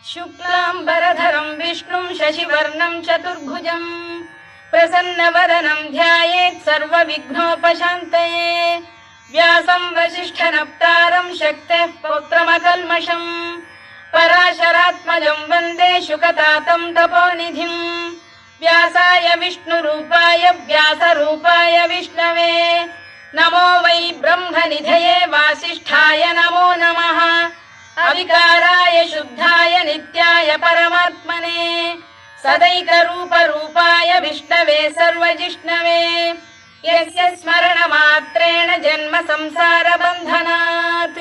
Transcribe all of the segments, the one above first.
शुक्लाम्बरधरं विष्णुं शशिवर्णं चतुर्भुजं प्रसन्नवदनं ध्यायेत् सर्वविघ्नोपशान्तये। व्यासं वसिष्ठनप्तारं शक्तेः पौत्रमकल्मषम् पराशरात्मजं वन्दे शुकतातं तपोनिधिम्। व्यासाय विष्णुरूपाय व्यासरूपाय विष्णवे नमो वै ब्रह्मनिधये वासिष्ठाय नमो नमः। अविकाराय शुद्धाय नित्याय परमात्मने सदैकरूपरूपाय विष्णवे सर्वजिष्णवे यस्य स्मरणमात्रेण जन्म संसारबन्धनात्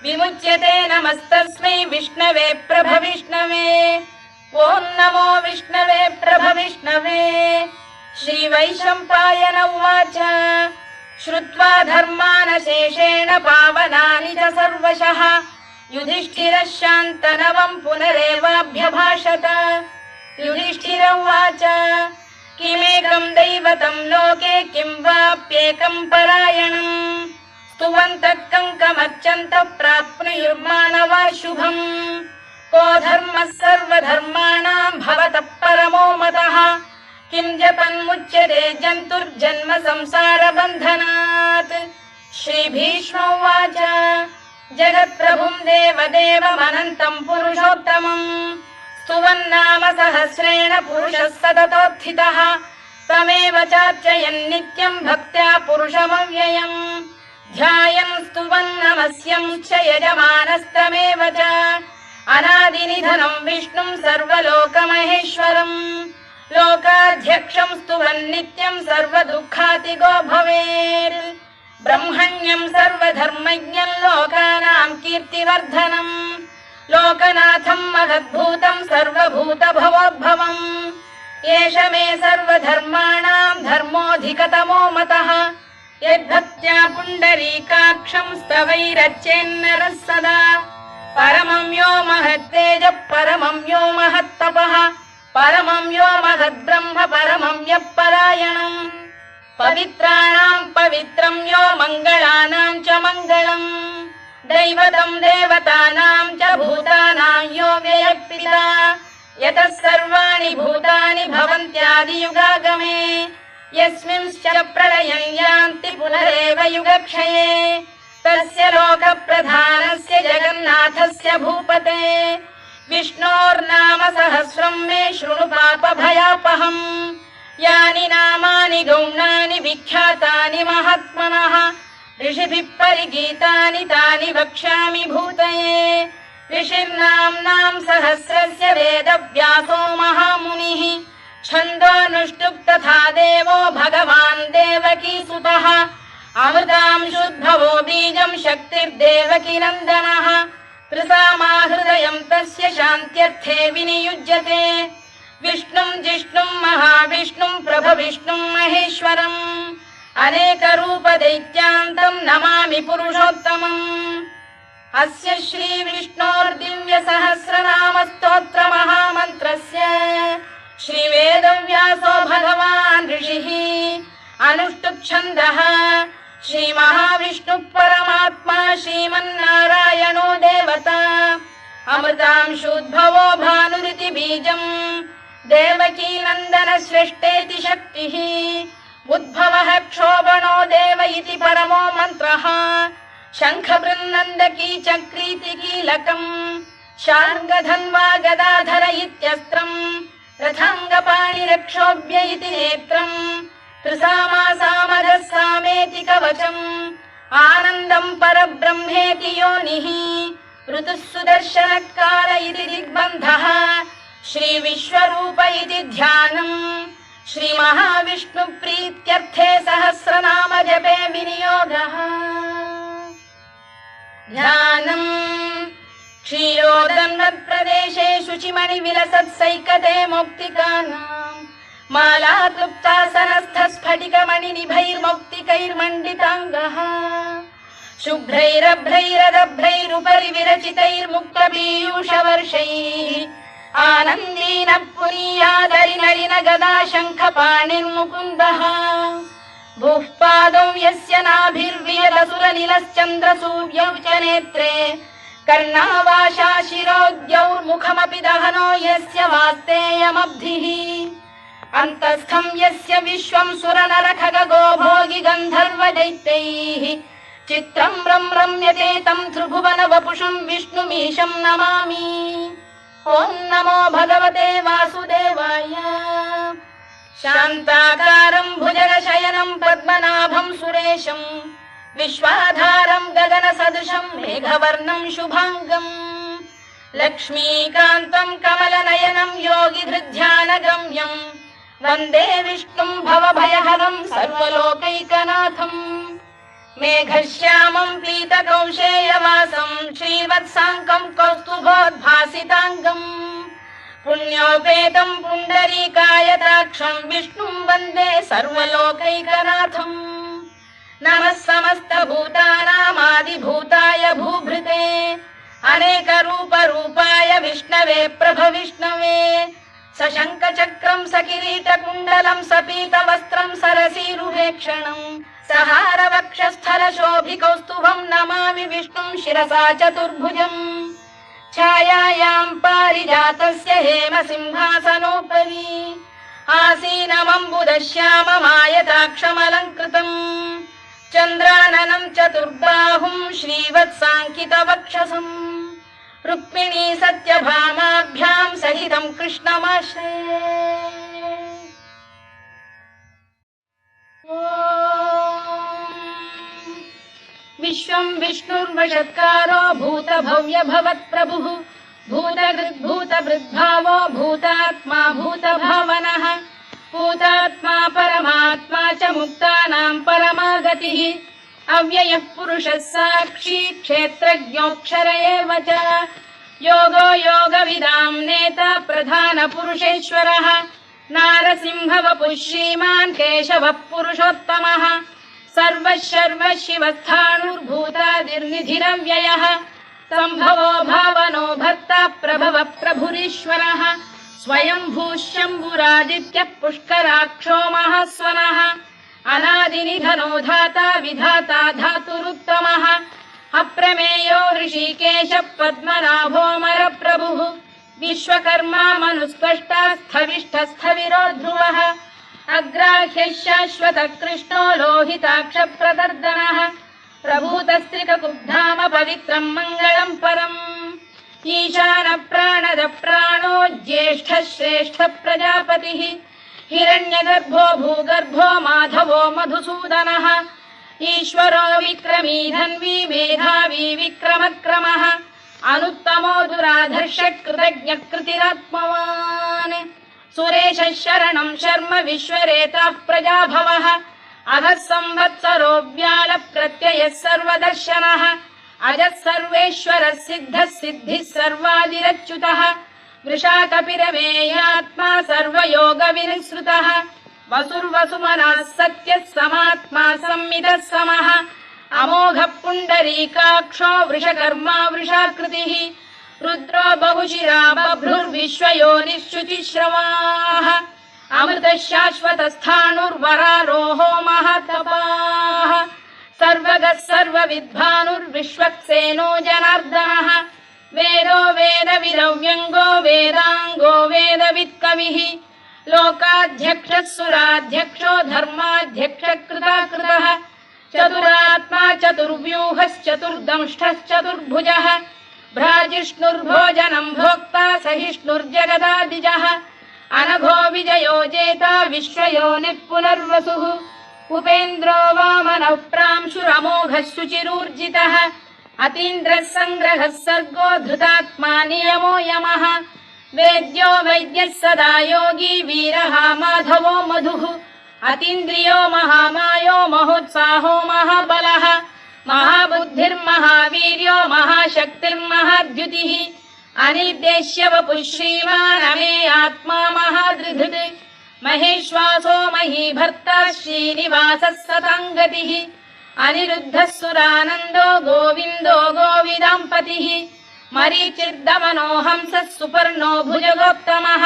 विमुच्यते नमस्तस्मै विष्णवे प्रभविष्णवे। ॐ नमो विष्णवे प्रभविष्णवे। श्रीवैशम्पायन उवाच श्रुत्वा धर्मानशेषेण पावनानि च सर्वशः युधिष्ठिरः शान्तनवं पुनरेवाभ्यभाषत। युधिष्ठिर उवाच किमेकं दैवतं लोके किं वाप्येकं परायणम् स्तुवन्तः कङ्कमर्चन्तः प्राप्नुयुर्मानवा शुभम्। को धर्मः सर्वधर्माणां भवतः परमो मतः किं जपन्मुच्यते जन्तुर्जन्म संसारबन्धनात्। श्रीभीष्म उवाच जगत्प्रभुं देवदेवमनन्तं पुरुषोत्तमम् स्तुवन्नाम सहस्रेण पुरुषः सततोत्थितः तमेव चार्चयन् नित्यं भक्त्या पुरुषमव्ययम् ध्यायन् स्तुवन् नमस्यं च यजमानस्तमेव च अनादिनिधनं विष्णुं सर्वलोकमहेश्वरम् लोकाध्यक्षं स्तुवन् नित्यं सर्वदुःखातिगो भवेत्। ब्रह्मण्यं सर्वधर्मज्ञं लोकानां कीर्तिवर्धनम् लोकनाथं महद्भूतं सर्वभूतभवोद्भवम् एष मे सर्वधर्माणां धर्मोऽधिकतमो मतः यद्भक्त्या पुण्डरीकाक्षं स्तवैरच्चेन्नरः सदा परमं यो महत्तेजः परमं यो महत्तपः परमं यो महद्ब्रह्म परमं यः परायणम् पवित्राणां पवित्रं यो मङ्गलानां च मङ्गलम् दैवतं देवतानां च भूतानां यो व्ययः यतः सर्वाणि भूतानि भवन्त्यादियुगागमे यस्मिंश्च प्रलयं यान्ति पुनरेव युगक्षये तस्य लोकप्रधानस्य जगन्नाथस्य भूपते विष्णोर्नाम सहस्रं मे शृणु पापभयापहम् यानि नामानि गौणानि विख्यातानि महात्मनः ऋषिभिः परिगीतानि तानि वक्ष्यामि भूतये। ऋषिर्नाम्नां सहस्रस्य वेदव्यासो महामुनिः छन्दोऽनुष्टुप् तथा देवो भगवान् देवकीसुतः अमृतांशुद्भवो बीजं शक्तिर्देवकी नन्दनः त्रिसामाहृदयं तस्य शान्त्यर्थे विनियुज्यते विष्णुं जिष्णुं महाविष्णुं प्रभविष्णुं महेश्वरम् अनेकरूपदैत्यान्तं नमामि पुरुषोत्तमम्। अस्य श्रीविष्णोर्दिव्यसहस्रनामस्तोत्रमहामन्त्रस्य श्रीवेदव्यासो भगवान् ऋषिः अनुष्टुप्छन्दः श्रीमहाविष्णुः परमात्मा श्रीमन्नारायणो देवता अमृतांशुद्भवो भानुरिति बीजम् देवकी नन्दन श्रेष्ठेति शक्तिः उद्भवः क्षोभणो देव इति परमो मन्त्रः शङ्खबृन्नन्दकी चक्रीति कीलकम् शार्ङ्गधन्वा गदाधर इत्यस्त्रम् रथाङ्गपाणिरक्षोभ्य इति नेत्रम् त्रिसामासामरः सामेति कवचम् आनन्दं परब्रह्मेति योनिः ऋतुः सुदर्शनकार इति दिग्बन्धः श्रीविश्वरूप इति ध्यानम् श्रीमहाविष्णुप्रीत्यर्थे सहस्रनाम जपे विनियोगः। ध्यानम् क्षीरोदन्वत्प्रदेशे शुचिमणिविलसत्सैकते मौक्तिकानाम् मालाक्लुप्तासनस्थस्फटिकमणिनिभैर्मौक्तिकैर्मण्डिताङ्गः शुभ्रैरभ्रैरदभ्रैरुपरि विरचितैर्मुक्तपीयूषवर्षैः आनन्दीनः पुनीयादरिनलिन गदा शङ्खपाणिर्मुकुन्दः भुः पादौ यस्य नाभिर्वियदसुरनिलश्चन्द्रसूर्यौ च नेत्रे कर्णावाशा शिरोद्यौर्मुखमपि दहनो यस्य वास्तेयमब्धिः अन्तस्थं यस्य विश्वं सुरनरखगो भोगि गन्धर्व दैत्यैः चित्रं रम्यते तं त्रिभुवन वपुषं विष्णुमीशं नमामि। ॐ नमो भगवते वासुदेवाय। शान्ताकारं भुजगशयनं पद्मनाभं सुरेशं विश्वाधारं गगनसदृशं मेघवर्णं शुभाङ्गं लक्ष्मीकान्तं कमलनयनं योगिधृध्यानगम्यं वन्दे विष्णुं भवभयहरं सर्वलोकैकनाथम्। मेघश्यामं पीतकौशेयवासं श्रीवत्साङ्कं कौस्तुभोद्भासिताङ्गम् पुण्योपेतं पुण्डरीकायताक्षं विष्णुं वन्दे सर्वलोकैकनाथम्। नमः समस्तभूतानामादिभूताय भूभृते अनेकरूपरूपाय विष्णवे प्रभविष्णवे सशङ्खचक्रं सकिरीटकुण्डलं सपीतवस्त्रं सरसीरुहेक्षणं सहारवक्षस्थलशोभिकौस्तुभं नमामि विष्णुं शिरसा चतुर्भुजम्। छायायां पारिजातस्य हेमसिंहासनोपरि आसीनमम्बुदश्याममायताक्षमलङ्कृतम् चन्द्राननं चतुर्बाहुं श्रीवत्साङ्कितवक्षसम् रुक्मिणी सत्यभामाभ्यां सहितं कृष्णमाश्रये। विश्वं विष्णुर्वषत्कारो भूतभव्य भवत्प्रभुः भूतभृद्भावो भूतात्मा भूतभावनः भूतात्मा परमात्मा च मुक्तानां परमागतिः अव्ययः पुरुषः साक्षी क्षेत्रज्ञोऽक्षर एव च योगो योगविदां नेता प्रधानपुरुषेश्वरः नारसिंहवपुः श्रीमान् केशवः पुरुषोत्तमः सर्वः शर्वः शिवस्थाणुर्भूतादिर्निधिरव्ययः सम्भवो भावनो भर्ता प्रभवः प्रभुरीश्वरः स्वयंभूः शम्भुरादित्यः पुष्कराक्षो महास्वनः अनादिनिधनो धाता विधाता धातुरुत्तमः अप्रमेयो ऋषिकेशः पद्मनाभोऽमरप्रभुः विश्वकर्मा मनुस्पष्टा स्थविष्ठस्थविरो ध्रुवः अग्राह्यः शाश्वतः कृष्णो लोहिताक्षप्रदर्दनः प्रभूतस्त्रिककुब्धाम पवित्रं मङ्गलं परम् ईशानः प्राणदः प्राणो ज्येष्ठः श्रेष्ठः प्रजापतिः हिरण्यगर्भो भूगर्भो माधवो मधुसूदनः ईश्वरो विक्रमी धन्वी मेधावी विक्रमक्रमः अनुत्तमो दुराधर्षः कृतज्ञः कृतिरात्मवान् सुरेशः शरणं शर्म विश्वरेताः प्रजाभवः अगः संवत्सरो व्यालः प्रत्ययः सर्वदर्शनः अजः सर्वेश्वरः सिद्धः सिद्धिः सर्वादिरच्युतः वृषाकपिरमेयात्मा सर्वयोगविनिसृतः वसुर्वसुमनः सत्यः समात्मा संमितः समः अमोघः पुण्डरीकाक्षो वृषकर्मा वृषाकृतिः रुद्रो बहुशिरा बभ्रुर्विश्वयोनिश्रुतिश्रवाः अमृतः शाश्वतस्थाणुर्वरारोहो महातपाः सर्वगः सर्वविद्भानुर्विश्वक्सेनो जनार्दनः वेदो वेदविरव्यङ्गो वेदाङ्गो वेदवित्कविः लोकाध्यक्षः सुराध्यक्षो धर्माध्यक्षः कृताकृतः चतुरात्मा चतुर्व्यूहश्चतुर्दंष्टश्चतुर्भुजः भ्राजिष्णुर्भोजनं भोक्ता सहिष्णुर्जगदादिजः अनघो विजयो जेता विश्वयोनिः पुनर्वसुः उपेन्द्रो वामनः प्रांशुरमोघः शुचिरूर्जितः अतीन्द्रः सङ्ग्रहः सर्गो धृतात्मा नियमो यमः वेद्यो वैद्यः सदा योगी वीरः माधवो मधुः अतीन्द्रियो महामायो महोत्साहो महाबलः महाबुद्धिर्महावीर्यो महाशक्तिर्महाद्युतिः अनिर्देश्य वपुः श्रीमान् अमे आत्मा महाधृधृत् महेश्वासो महीभर्ता श्रीनिवासः सताङ्गतिः अनिरुद्धः सुरानन्दो गोविन्दो गोविदाम्पतिः मरीचिर्दमनो हंसः सुपर्णो भुजगोत्तमः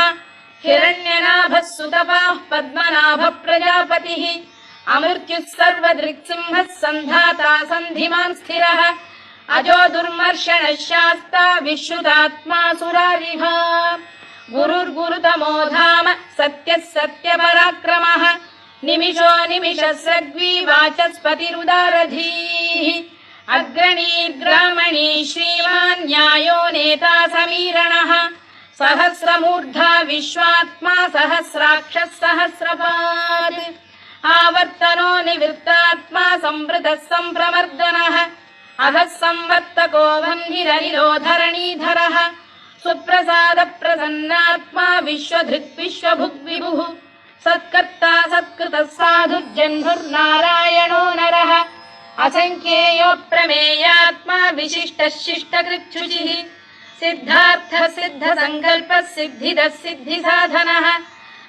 हिरण्यनाभः सुतपाः पद्मनाभः प्रजापतिः अमृत्युः सर्वदृक्सिंहः सन्धाता सन्धिमान् स्थिरः अजो दुर्मर्षणः शास्ता विश्रुतात्मा सुरारिः गुरुर्गुरुतमो धाम सत्यः सत्यपराक्रमः निमिषो निमिषः सद्वी वाचस्पतिरुदारधीः अग्रणी श्रीमान् न्यायो नेता समीरणः सहस्रमूर्धा विश्वात्मा सहस्राक्षः सहस्रपात् आवर्तनो निवृत्तात्मा संवृतः सम्प्रमर्दनः अहः संवर्तको वह्निरनिरो धरणीधरः सुप्रसाद प्रसन्नात्मा विश्वधृक् विश्वभुग्विभुः सत्कर्ता सत्कृतः साधुर्जह्नुर्नारायणो नरः असंख्येयो प्रमेयात्मा विशिष्टः शिष्टकृच्छुचिः सिद्धार्थः सिद्धसङ्कल्पः सिद्धिदः सिद्धिसाधनः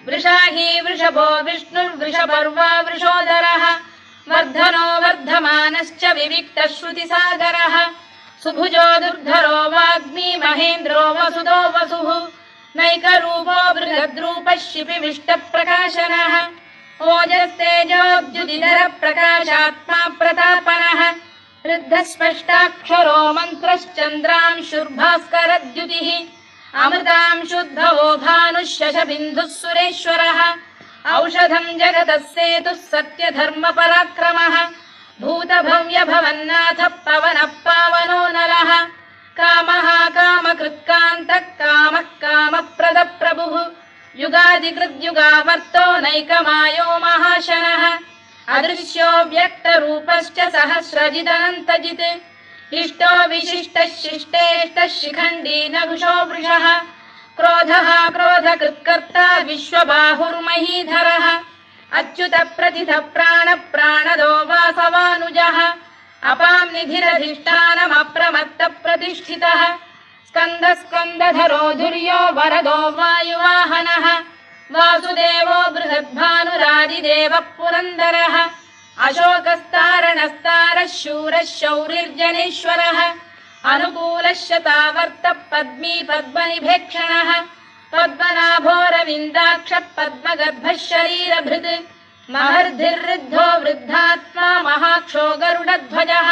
वृषाही वृषभो विष्णुर्वृषपर्वा वृषोदरः वर्धनो वर्धमानश्च विविक्तः श्रुतिसागरः सुभुजो दुर्धरो वाग्मी महेन्द्रो वसुदो वसुः नैकरूपो बृहद्रूपः शिपिविष्टप्रकाशनः ओजस्तेजोद्युतिधरः प्रकाशात्मा प्रतापनः ऋद्धस्पष्टाक्षरो मन्त्रश्चन्द्रांशुर्भास्करद्युतिः अमृतांशुद्भवो भानुः शशबिन्दुः सुरेश्वरः औषधम् जगतः सेतुः सत्यधर्मपराक्रमः भूतभव्यभवन्नाथः पवनः पावनो नरः कामः कामकृत्कान्तः कामः कामप्रदप्रभुः युगादिकृद्युगावर्तो नैकमायो महाशनः अदृश्यो व्यक्तरूपश्च सहस्रजिदनन्तजित् इष्टो विशिष्टः शिष्टेष्टः शिखण्डी नघुषो वृषः क्रोधः क्रोधकृत्कर्ता विश्वबाहुर्महीधरः अच्युत प्रतिथ प्राण प्राणदो वासवानुजः अपां निधिरधिष्ठानमप्रमत्त प्रतिष्ठितः स्कन्द स्कन्दधरो धुर्यो वरदो वायुवाहनः वासुदेवो बृहद्भानुरादिदेवः पुरन्दरः अशोकस्तारणस्तारः शूरः शौरिर्जनेश्वरः अनुकूलः शतावर्तः पद्मी पद्मनिभेक्षणः पद्मनाभोरविन्दाक्षः पद्मगर्भः शरीरभृत् महर्धिर्वृद्धो वृद्धात्मा महाक्षो गरुडध्वजः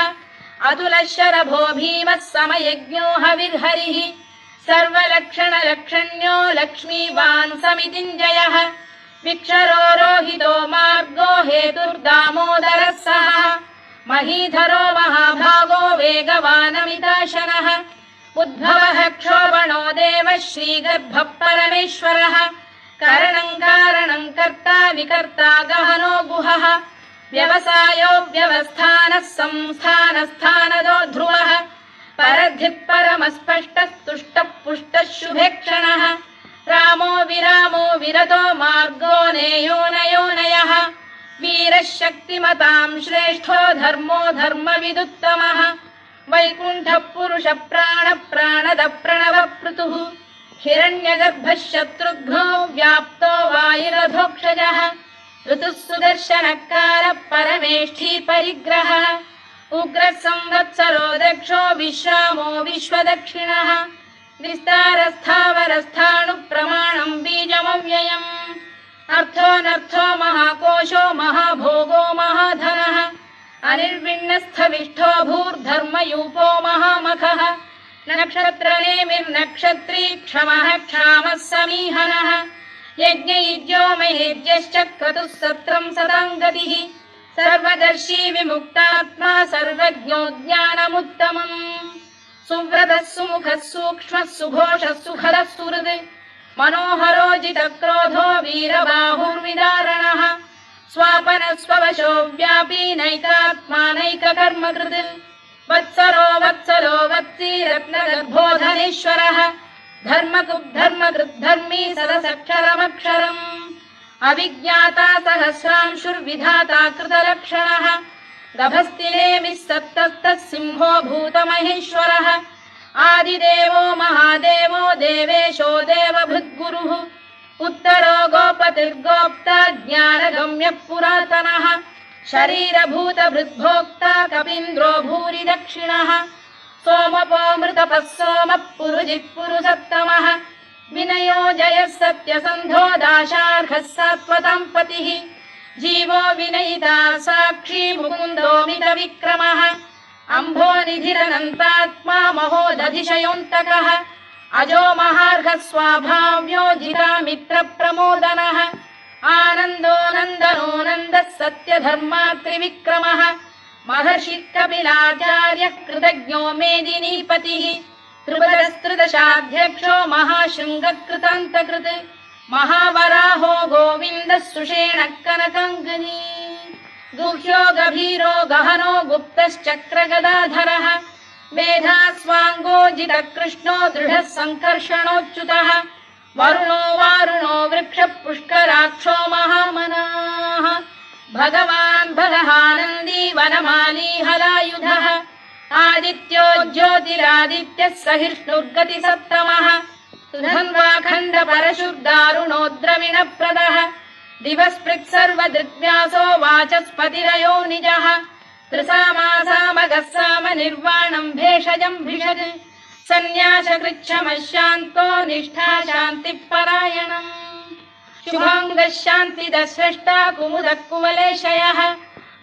अतुलः शरभो भीमः समयज्ञो हविर्हरिः सर्वलक्षणलक्षण्यो लक्ष्मीवान् समितिञ्जयः विक्षरो रोहितो मार्गो हेतुर्दामोदरः सः महीधरो महाभागो वेगवानमिताशनः उद्भवः क्षोभणो देवः श्रीगर्भः परमेश्वरः करणं कारणं कर्ता विकर्ता गहनो गुहः व्यवसायो व्यवस्थानः संस्थानस्थानदो ध्रुवः परद्धिः परमस्पष्टः तुष्टः पुष्टः शुभेक्षणः रामो विरामो विरतो मार्गो नेयो नयोनयः वीरः शक्तिमतां श्रेष्ठो धर्मो धर्मविदुत्तमः वैकुण्ठः पुरुषः प्राणः प्राणदः प्रणवपृतुः हिरण्यगर्भः शत्रुघ्नो व्याप्तो वायुरधोक्षजः ऋतुः सुदर्शनकारः परमेष्ठी परिग्रहः उग्रः संवत्सरो दक्षो विश्रामो विश्वदक्षिणः विस्तारस्थावरस्थाणुः प्रमाणं बीजमव्ययम् अर्थोऽनर्थो महाकोशो महाभोगो महाधनः अनिर्विण्णस्थविष्ठो भूर्धर्मयूपो महामखः नक्षत्रनेमिर्नक्षत्री क्षमः क्षामः समीहनः यज्ञयुज्यो महेज्यश्च क्रतुः सत्रं सदां गतिः सर्वदर्शी विमुक्तात्मा सर्वज्ञो ज्ञानमुत्तमम् सुव्रतः सुमुखः सूक्ष्मः सुघोषः सुखदः सुहृद् मनोहरो जितक्रोधो वीरबाहुर्विदारणः स्वापनः स्ववशो व्यापी नैकात्मा नैककर्मकृत् वत्सरो वत्सलो वत्सी रत्नगर्भोधनेश्वरः धर्मकृद्धर्मी सदसक्षरमक्षरम् अविज्ञाता सहस्रांशुर्विधाता कृतलक्षणः गभस्तिनेमिः सप्तस्तः सिंहो भूतमहेश्वरः आदिदेवो महादेवो देवेशो देवभृद्गुरुः उत्तरो गोपतिर्गोप्ता ज्ञानगम्यः पुरातनः शरीरभूतभृद्भोक्ता कपीन्द्रो भूरि दक्षिणः सोमपोऽमृतपः सोमः पुरुजिः पुरुषत्तमः विनयो जयः सत्यसन्धो दाशार्हः सात्वतां पतिः जीवो विनयिता साक्षी मुकुन्दो मितविक्रमः अम्भोनिधिरनन्तात्मा महोदधिशयोऽन्तकः अजो महार्घ स्वाभाव्यो जितामित्रप्रमोदनः आनन्दो नन्दनो नन्दः सत्यधर्मात्रिविक्रमः महर्षि कपिलाचार्यः कृतज्ञो मेदिनीपतिः त्रिपदस्त्रिदशाध्यक्षो महाशृङ्गकृतान्तकृत् महावराहो गोविन्दः सुषेणः कनकाङ्गनी गुह्यो गभीरो गहनो गुप्तश्चक्रगदाधरः मेधास्वाङ्गो जितकृष्णो दृढः सङ्कर्षणोच्युतः वरुणो वारुणो वृक्षः पुष्कराक्षो महामनाः भगवान् बलहानन्दी वनमाली हलायुधः आदित्यो ज्योतिरादित्यः सहिष्णुर्गतिसप्तमः सुधन्वाखण्ड परशुर्दारुणो द्रविणप्रदः दिवस्पृक् सर्वदृग्व्यासो वाचस्पतिरयो निजः त्रिसामासामगः साम निर्वाणम् भेषजम् भिषज सन्न्यासकृच्छमशान्तो निष्ठा शान्तिपरायणम् शुभाङ्गः शान्तिदः स्रष्टा कुमुदः कुवलेशयः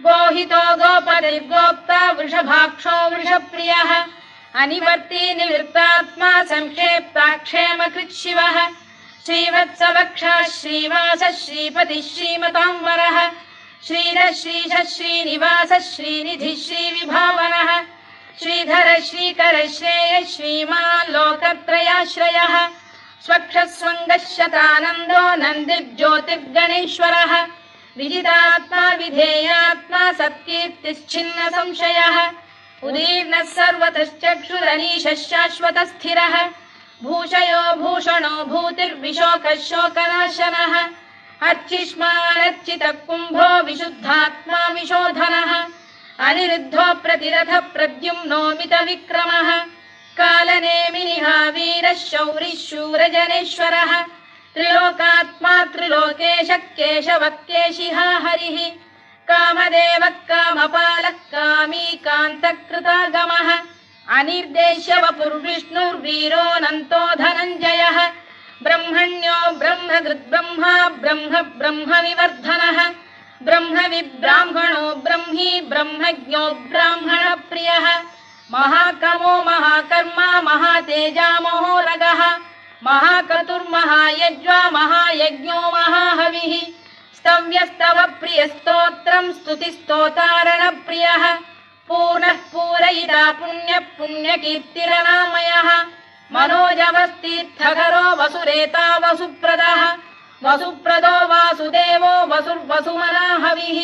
गोहितो गोपतिर्गोप्ता वृषभाक्षो वृषप्रियः अनिवर्ती निवृत्तात्मा संक्षेप्ताक्षेमकृत् शिवः श्रीवत्सवक्षः श्रीवासः श्रीपतिः श्रीमताम्बरः श्रीधः श्रीशः श्रीनिवासः श्रीनिधिः श्रीविभावनः श्रीधर श्रीकर श्रेयः श्रीमान् लोकत्रयाश्रयः स्वक्षः स्वङ्गः शतानन्दो नन्दिर्ज्योतिर्गणेश्वरः विजितात्मा विधेयात्मा सत्कीर्तिश्चिन्न संशयः उदीर्णः सर्वतश्चक्षुरनीशः शाश्वतः स्थिरः भूषयो भूषणो भूतिर्विशोकः शोकनाशनः अर्चिष्मानर्चितः कुम्भो विशुद्धात्मा विशोधनः अनिरुद्धो प्रतिरथ प्रद्युम्नो मितविक्रमः कालनेमिनिः वीरः शौरिः शूरजनेश्वरः त्रिलोकात्मा त्रिलोकेशः केशवः केशिः हरिः कामदेवः कामपालः कामी कान्तकृतागमः अनिर्देश्य वपुर्विष्णुर्वीरोऽनन्तो धनञ्जयः ब्रह्मण्यो ब्रह्मकृद्ब्रह्मा ब्रह्म ब्रह्मविवर्धनः ब्रह्मविब्राह्मणो ब्रह्मी ब्रह्मज्ञो ब्राह्मणप्रियः महाकमो महाकर्मा महातेजा महोरगः महाक्रतुर्महायज्वा महायज्ञो महाहविः स्तव्यस्तव प्रियस्तोत्रम् स्तुतिस्तोतारणप्रियः पूर्णः पूरयिता पुण्यः पुण्यकीर्तिरनामयः मनोजवस्तीर्थकरो वसुरेता वसुप्रदः वसुप्रदो वासुदेवो वसुर्वसुमनाहविः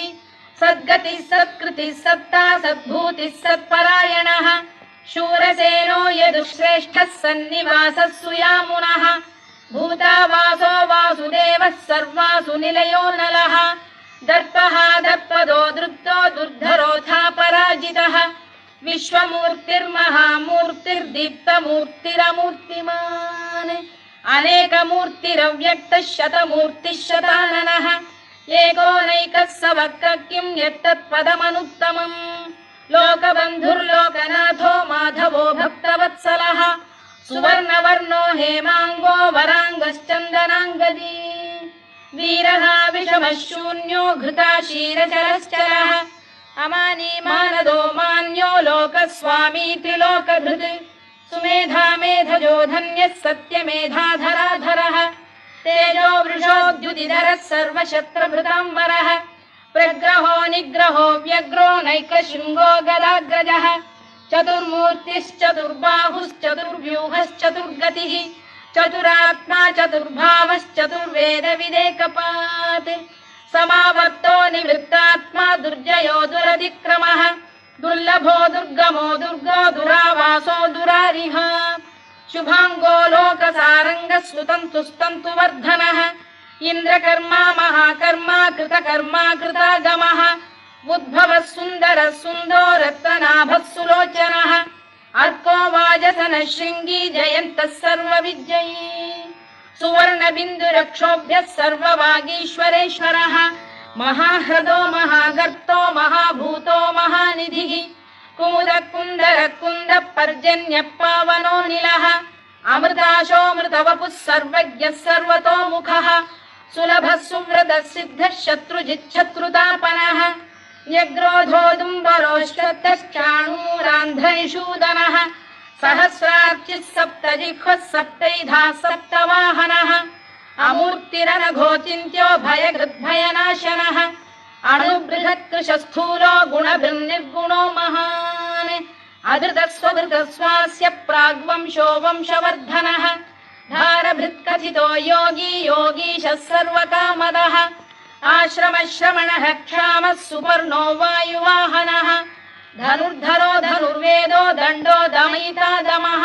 सद्गतिः सत्कृतिः सत्ता सद्भूतिः सत्परायणः शूरसेनो यदुश्रेष्ठः सन्निवासः सुयामुनः भूतावासो वासुदेवः सर्वासु निलयो नलः दर्पः दर्पदो दृप्तो दुर्धरोऽथा पराजितः विश्वमूर्तिर्महामूर्तिर्दीप्तमूर्तिरमूर्तिमान् अनेकमूर्तिरव्यक्तः शतमूर्तिः शताननः एकोनैकः स वक्र किं यत्तत्पदमनुत्तमम् लोकबन्धुर्लोकनाथो माधवो भक्तवत्सलः सुवर्णवर्णो हेमाङ्गो वराङ्गश्चन्दनाङ्गदी वीरः विषमः शून्यो घृता क्षीरचरश्चरः अमानी मानदो मान्यो लोकस्वामी त्रिलोकधृत् सुमेधा मेधजो धन्यः सत्यमेधाधराधरः तेजो वृषोद्युतिधरः सर्वशत्रभृताम्बरः प्रग्रहो निग्रहो व्यग्रो नैकशृङ्गो गदाग्रजः चतुर्मूर्तिश्चतुर्बाहुश्चतुर्व्यूहश्चतुर्गतिः चतुरात्मा चतुर्भावश्चतुर्वेदविदेकपात् समावर्तो निवृत्तात्मा दुर्जयो दुरधिक्रमः दुर्लभो दुर्गमो दुर्गो दुरावासो दुरारिः शुभाङ्गो लोकसारङ्गः स्तुतन्तु स्तन्तु वर्धनः इन्द्रकर्मा महाकर्मा कृतकर्मा कृतागमः उद्भवः सुन्दरः सुन्दो रत्ननाभः सुलोचनः अर्को वाजसनः शृङ्गी जयन्तः सर्वविजयी सुवर्णबिन्दुरक्षोभ्यः सर्ववागीश्वरेश्वरः महाह्रदो महागर्तो महाभूतो महानिधिः कुमुद कुन्दर कुन्द पर्जन्यः पावनो निलः अमृताशोऽमृतवपुः सर्वज्ञः सर्वतोमुखः सुलभः सुव्रतः सिद्धः शत्रुजिच्छत्रुतापनः न्यग्रोधोदुम्बरोश्वत्तश्चाणूरान्ध्रैषूदनः सहस्रार्चिः सप्तजिह्वः सप्तैधा सप्तवाहनः अमूर्तिरनघोचिन्त्यो भयकृद्भयनाशनः अणुबृहत्कृशस्थूलो गुणभृन्निर्गुणो महान् अधृतस्वधृतस्वास्य प्राग्वंशो वंशवर्धनः धारभृत्कथितो योगी योगीशः सर्वकामदः आश्रमश्रमणः क्षामः सुपर्णो वायुवाहनः धनुर्धरो धनुर्वेदो दण्डो दमयिता दमः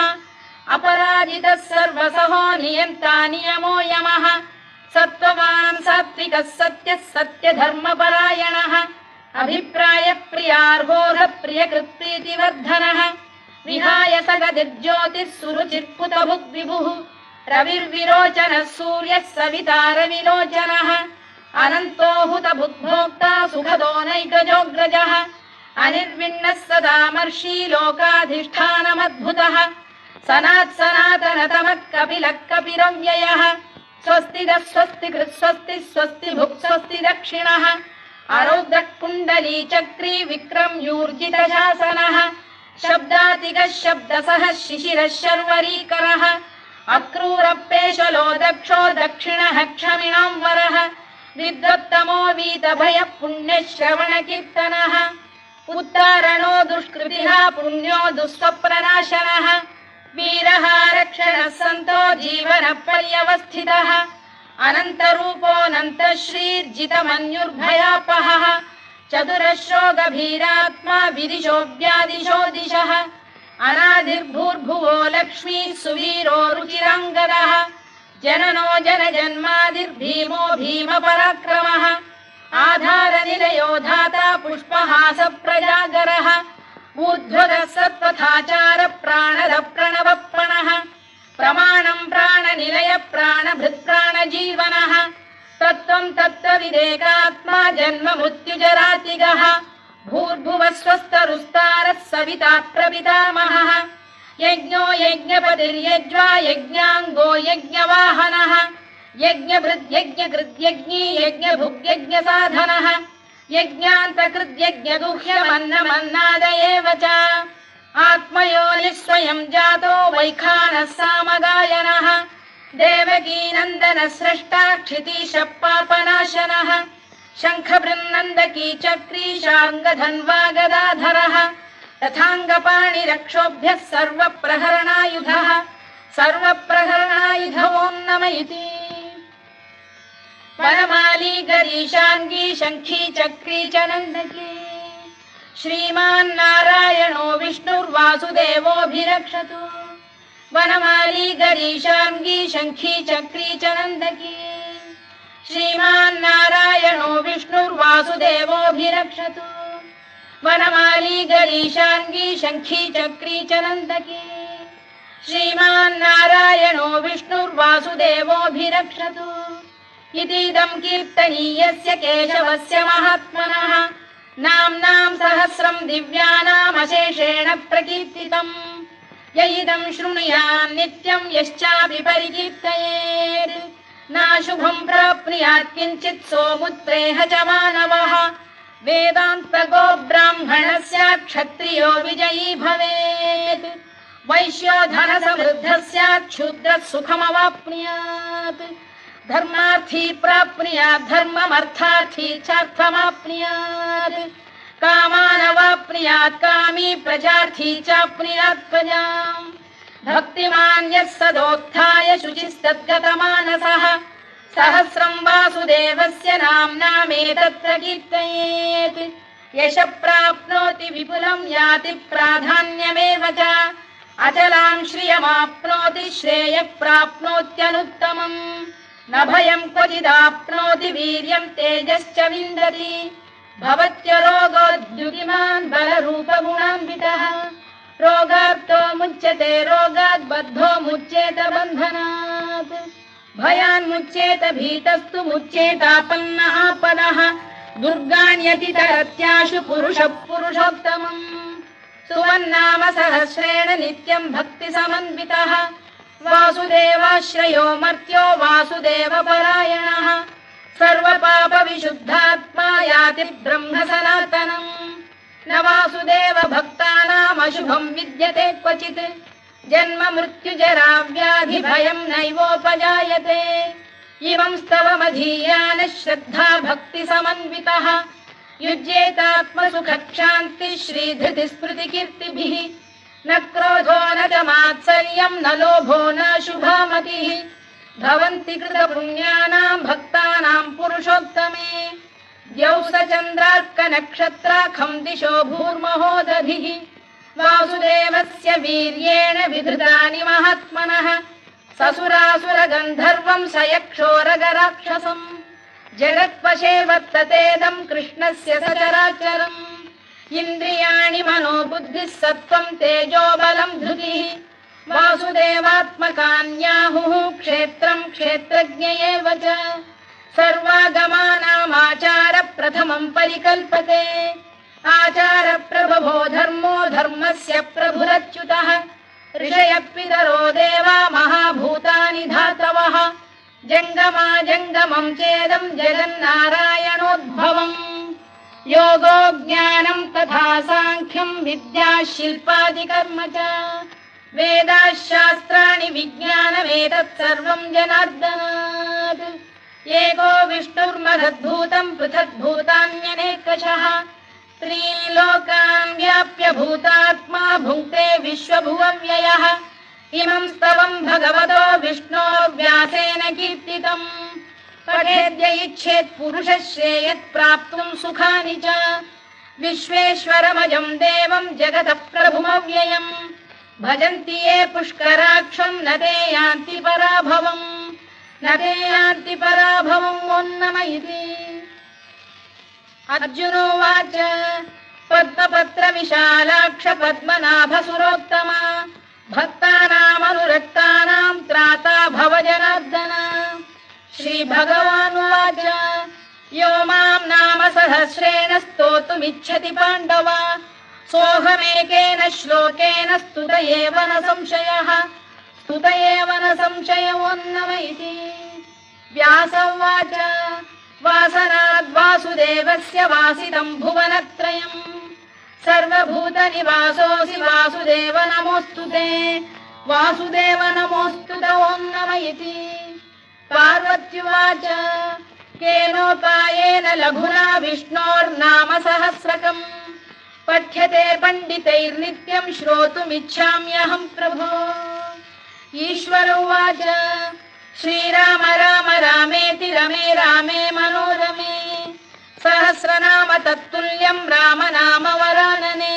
अपराजितः सर्वसहो नियन्ता नियमो यमः सत्त्ववान् सात्विकः सत्यः सत्यधर्मपरायणः अभिप्रायप्रियार्होध प्रियकृत्प्रीतिवर्धनः विहाय सगतिर्ज्योतिः सुरुचिर्कुतभुग्विभुः रविर्विरोचनः सूर्यः सवितारविलोचनः अनन्तो हुतभुग्भोक्ता सुखदो नैकजोऽग्रजः अनिर्विण्णः सदामर्षी लोकाधिष्ठानमद्भुतः सनातनतमः कपिलः कपिरव्ययः स्वस्तिदः स्वस्तिकृत् स्वस्ति स्वस्ति भुक् स्वस्ति दक्षिणः आरौद्रः कुण्डली चक्री विक्रम्यूर्जितशासनः शब्दातिगः शब्दसः शिशिरः शर्वरीकरः अक्रूरपेशलो दक्षो दक्षिणः क्षमिणां वरः विद्वत्तमो वीतभयः पुण्यश्रवणकीर्तनः उत्तारणो दुष्कृतिः पुण्यो दुःस्वप्ननाशनः वीरः रक्षणः सन्तो जीवनपर्यवस्थितः अनन्तरूपोऽनन्तश्रीर्जितमन्युर्भयापहः चतुरश्रो गभीरात्मा विदिशो व्यादिशो दिशः अनादिर्भूर्भुवो लक्ष्मीः सुवीरो रुचिराङ्गदः जननो जनजन्मादिर्भीमो भीमपराक्रमः आधारनिलयो धाता पुष्पहास प्रजागरः ऊर्ध्वगः सत्त्वथाचार प्राणद प्रणवप्रणः प्रमाणं प्राणनिलय प्राणभृत् प्राणजीवनः तत्त्वं तत्त्वविदेकात्मा जन्म मृत्युजरातिगः भूर्भुवः स्वस्तरुस्तारः सविता प्रपितामहः यज्ञो यज्ञपतिर्यज्वा यज्ञाङ्गो यज्ञवाहनः यज्ञभृद्यज्ञकृद्यज्ञी यज्ञभुग्यज्ञसाधनः यज्ञान्तकृद्यज्ञगुह्यमन्नमन्नाद एव च आत्मयोनिः स्वयं जातो वैखानः सामगायनः देवकीनन्दनः स्रष्टा क्षितीशः पापनाशनः शङ्खबृन्नन्दकी चक्री शार्ङ्गधन्वा गदाधरः तथाङ्गपाणिरक्षोभ्यः सर्वप्रहरणायुधः सर्वप्रहरणायुधो नम इति वनमाली गरीशाङ्गी शङ्खी चक्री च नन्दकी श्रीमान्नारायणो विष्णुर्वासुदेवोऽभिरक्षतु वनमाली गरीशाङ्गी शङ्खी चक्री च नन्दकी श्रीमान्नारायणो विष्णुर्वासुदेवोऽभिरक्षतु वनमाली गरीशाङ्गी शङ्खी चक्री च नन्दकी श्रीमान्नारायणो विष्णुर्वासुदेवोऽभिरक्षतु इतीदं कीर्तनीयस्य केशवस्य महात्मनः नाम्नां सहस्रं दिव्यानामशेषेण प्रकीर्तितम् य इदं शृणुयात् नित्यं यश्चापि परिकीर्तयेत् नाशुभं प्राप्नुयात् किञ्चित् सोमुत्प्रेह च मानवः वेदान्तगो ब्राह्मणः स्यात् क्षत्रियो विजयी भवेत् वैश्यो धनसमृद्धः स्यात् शूद्रः सुखमवाप्नुयात् धर्मार्थी प्राप्नुयात् धर्ममर्थार्थी चार्थमाप्नुयात् कामानवाप्नुयात् कामी प्रजार्थी चाप्नुयात् प्रजाम् भक्तिमान् यः सदोत्थाय शुचिस्तद्गतमानसः सहस्रं वासुदेवस्य नाम्नामेतत्र कीर्तयेत् यशः प्राप्नोति विपुलं याति प्राधान्यमेव च अचलां श्रियमाप्नोति श्रेयः प्राप्नोत्यनुत्तमम् न भयं क्वचिदाप्नोति वीर्यं तेजश्च विन्दति भवत्यरोगोद्युतिमान् बलरूपगुणान्वितः रोगार्तो मुच्यते रोगात् बद्धो मुच्येत बन्धनात् भयान्मुच्येत भीतस्तु मुच्येतापन्न आपदः दुर्गाण्यतितरत्याशु पुरुषः पुरुषोत्तमम् सुवन्नाम सहस्रेण नित्यं भक्तिसमन्वितः वासुदेवाश्रयो मर्त्यो वासुदेवपरायणः सर्वपापविशुद्धात्मा याति ब्रह्म सनातनम् न वासुदेव भक्तानामशुभं विद्यते क्वचित् जन्म मृत्युजरा व्याधि भयं नैवोपजायते इमं स्तवमधीयानः श्रद्धा भक्ति समन्वितः युज्येतात्मसुखक्षान्तिः श्रीधृतिस्मृतिकीर्तिभिः न क्रोधो न च मात्सर्यं न लोभो न शुभा मतिः भवन्ति कृतपुण्यानां भक्तानां पुरुषोत्तमे द्यौः स चन्द्रार्कनक्षत्राखं दिशो भूर्महो दधिः वासुदेवस्य वीर्येण विधृतानि महात्मनः ससुरासुरगन्धर्वं स यक्षोरगराक्षसम् जगत्वशे वर्ततेदं कृष्णस्य सचराचरम् इन्द्रियाणि मनो बुद्धिः सत्त्वं तेजो बलं धृतिः वासुदेवात्मकान्याहुः क्षेत्रं क्षेत्रज्ञ एव च सर्वागमानामाचार प्रथमं परिकल्पते आचार प्रभवो धर्मो धर्मस्य प्रभुरच्युतः ऋषयः पितरो देवा महाभूतानि धातवः जङ्गमा जङ्गमं चेदं जगन्नारायणोद्भवम् योगो ज्ञानं तथा साङ्ख्यं विद्या शिल्पादिकर्म च वेदाः शास्त्राणि विज्ञानमेतत् सर्वं जनार्दनात् एको विष्णुर्महद्भूतं पृथग्भूतान्यनेकशः त्रीन् लोकान् व्याप्य भूतात्मा भुङ्क्ते विश्वभुवव्ययः इमं स्तवं भगवतो विष्णोर्व्यासेन कीर्तितम् पठेद्य इच्छेत् पुरुषः श्रेयत् प्राप्तुं सुखानि च विश्वेश्वरमजं देवं जगतः प्रभुमव्ययम् भजन्ति ये पुष्कराक्षं न ते यान्ति पराभवम् न ते यान्ति पराभवम् ओन्नमयिति अर्जुनोवाच पद्मपत्र विशालाक्ष पद्मनाभ सुरोत्तमा भक्तानामनुरक्तानां त्राता भव जनार्दन श्रीभगवानुवाच यो मां नाम सहस्रेण स्तोतुमिच्छति पाण्डव सोऽहमेकेन श्लोकेन स्तुत एव न संशयः स्तुत एव न संशयोऽन्नमयिति व्यास उवाच वासनाद्वासुदेवस्य वासितं भुवनत्रयम् सर्वभूतनिवासोऽसि वासुदेव नमोऽस्तु ते वासुदेव नमोऽस्तु ते ओन्नमयिति पार्वत्युवाच केनोपायेन लघुना विष्णोर्नाम सहस्रकम् पठ्यते पण्डितैर्नित्यं श्रोतुमिच्छाम्यहं प्रभो ईश्वर उवाच श्रीराम राम रामेति रमे रामे मनोरमे सहस्रनाम तत्तुल्यं राम नाम वरानने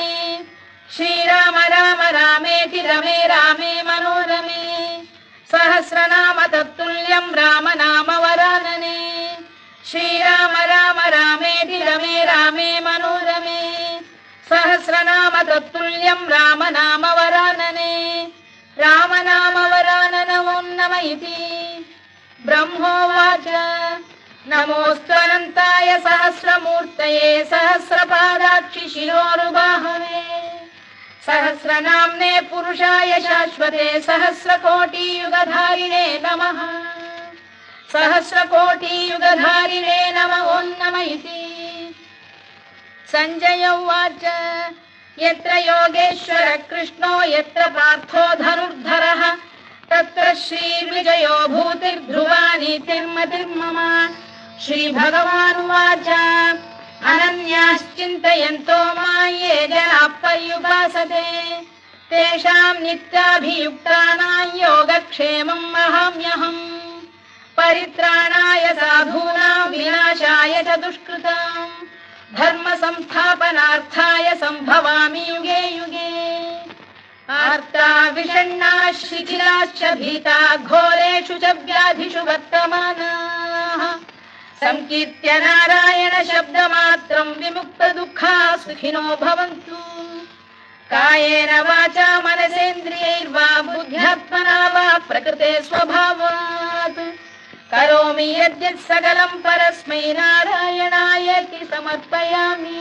श्रीराम राम रामेति रमे रामे मनोरमे सहस्रनाम तत्तुल्यं राम नाम वरानने श्रीराम राम रामेति रमे रामे मनोरमे सहस्रनाम तत्तुल्यं राम नाम वरानने राम नाम वरानन ओन्नमयिति ब्रह्मोवाच नमोऽस्त्वनन्ताय सहस्रमूर्तये सहस्रपादाक्षि शिरोरुबाहवे सहस्रनाम्ने पुरुषाय शाश्वते सहस्रकोटियुगधारिणे नमः सहस्रकोटियुगधारिणे नमः ओन्नमयिति सञ्जय उवाच यत्र योगेश्वर कृष्णो यत्र पार्थो धनुर्धरः तत्र श्रीविजयो भूतिर्ध्रुवा नीतिर्मतिर्मम श्रीभगवानुवाच अनन्याश्चिन्तयन्तो मां ये जनाः पर्युपासते तेषां नित्याभियुक्तानां योगक्षेमं वहाम्यहम् परित्राणाय साधूनां विनाशाय च दुष्कृताम् धर्म संस्थापनार्थाय संभवामि युगे युगे आर्ता विषण्णा शिथिलाश्च भीता घोरेषु च व्याधिषु वर्तमानाः संकीर्त्य नारायण शब्दमात्रं विमुक्तदुःखाः सुखिनो भवन्तु कायेन वाचा मनसेन्द्रियैर्वा बुद्ध्यात्मना वा प्रकृते स्वभावात् करोमि यद्यत् सकलं परस्मै नारायणायेति समर्पयामि।